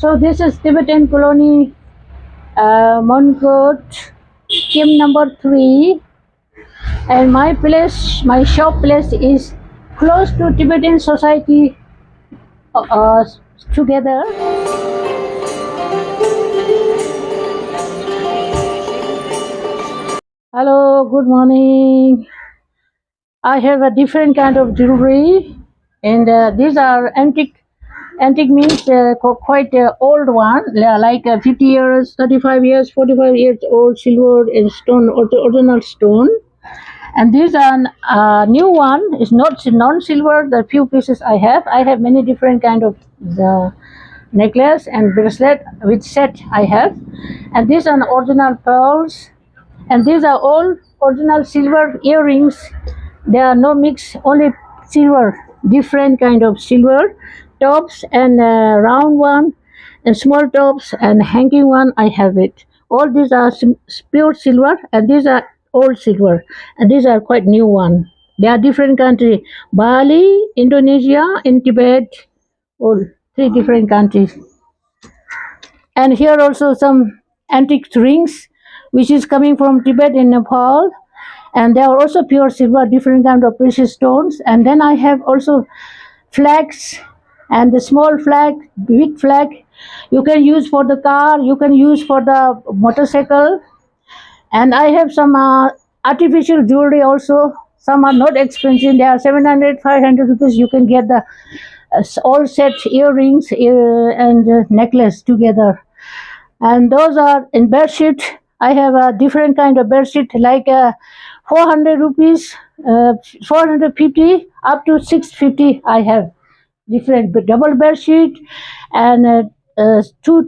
So this is Tibetan colony, Mundgod, Kim number 3, and my shop place is close to Tibetan society uh, together. Hello, good morning. I have a different kind of jewelry, and these are antique. Antique means quite old one, like 50 years, 35 years, 45 years old silver and stone, original stone. And these are new one. It's not non-silver. The few pieces I have. I have many different kind of the necklace and bracelet with set I have, and these are original pearls, and these are all original silver earrings. There are no mix, only silver, different kind of silver tops and round one and small tops and hanging one. I have it. All these are pure silver, and these are old silver, and these are quite new one. They are different country: Bali, Indonesia, and Tibet. All three different countries. And here also some antique rings, which is coming from Tibet and Nepal, and they are also pure silver, different kind of precious stones. And then I have also flags, and the small flag, big flag, you can use for the car, you can use for the motorcycle. And I have some artificial jewelry also. Some are not expensive, they are 700, 500 rupees. You can get the all set earrings and necklace together. And those are in bed sheet. I have a different kind of bed sheet, like 400 rupees, 450 up to 650. I have different double bed sheet, and two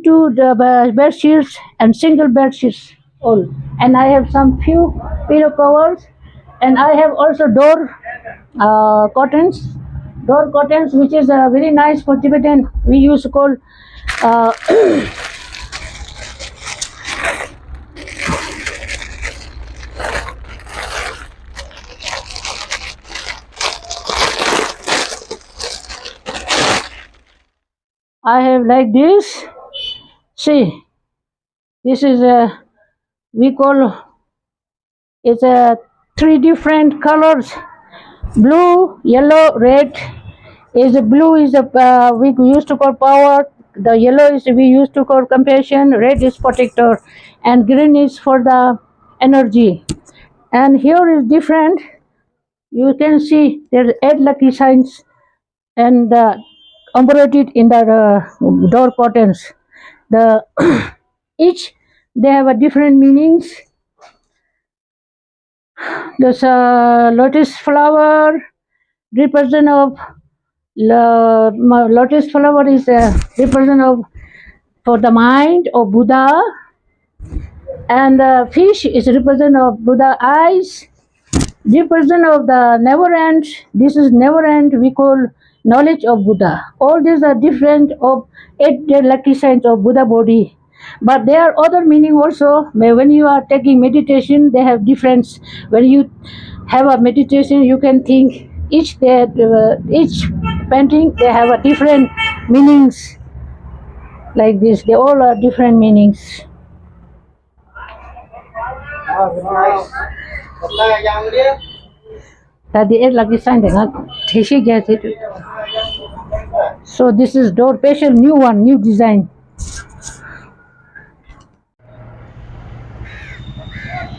bed sheets and single bed sheets all. And I have some few pillow covers, and I have also curtains, door curtains, which is very nice for Tibetan. We used to call. Uh, I have like this. See, this is a, we call, it's a three different colors: blue, yellow, red. Is the blue is the we used to call power. The yellow is we used to call compassion. Red is protector, and green is for the energy. And here is different. You can see there are 8 lucky signs, and embroidered in the door curtains. The each they have a different meanings. There's a lotus flower represent of lotus flower is a represent of for the mind of Buddha, and fish is represent of Buddha eyes. Represent of the never end. This is never end. We call knowledge of Buddha. All these are different of 8 lucky signs of Buddha body. But there are other meaning also. When you are taking meditation, they have difference. When you have a meditation, you can think each each painting they have a different meanings like this. They all are different meanings. That the 8 lucky sign so this is door special new one, new design.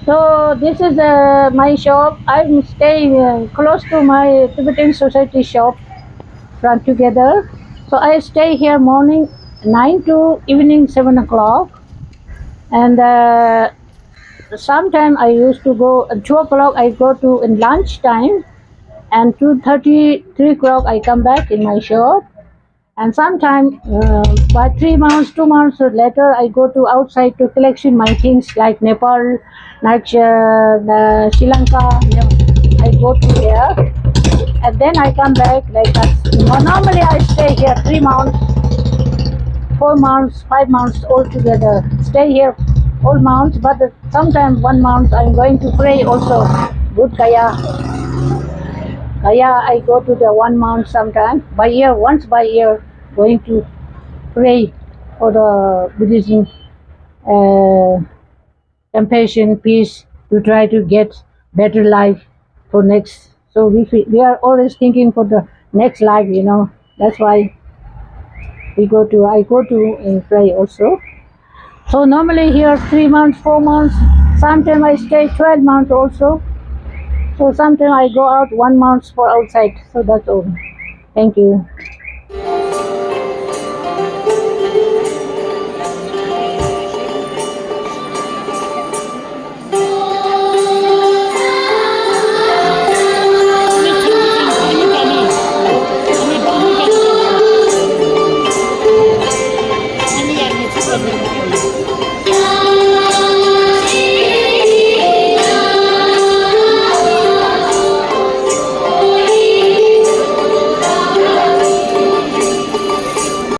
So this is my shop. I'm staying close to my Tibetan society shop from together. So I stay here morning 9 to evening 7 o'clock, and sometime I used to go at 2 o'clock. I go to in lunch time, and 2:30, 3 o'clock I come back in my shop. And sometime by 3 months, 2 months later, I go to outside to collection my things like Nepal, like Sri Lanka. I go to there, and then I come back like that. Normally I stay here 3 months, 4 months, 5 months all together. Stay here all months, but sometimes 1 month I'm going to pray also. Good Gaya. I go to the 1 month sometime by year, once by year, going to pray for the Buddhism uh, compassion, peace, to try to get better life for next. So we are always thinking for the next life, you know. That's why I go to and pray also. So normally here 3 months, 4 months. Sometimes I stay 12 months also. So sometimes I go out 1 month for outside. So that's all. Thank you.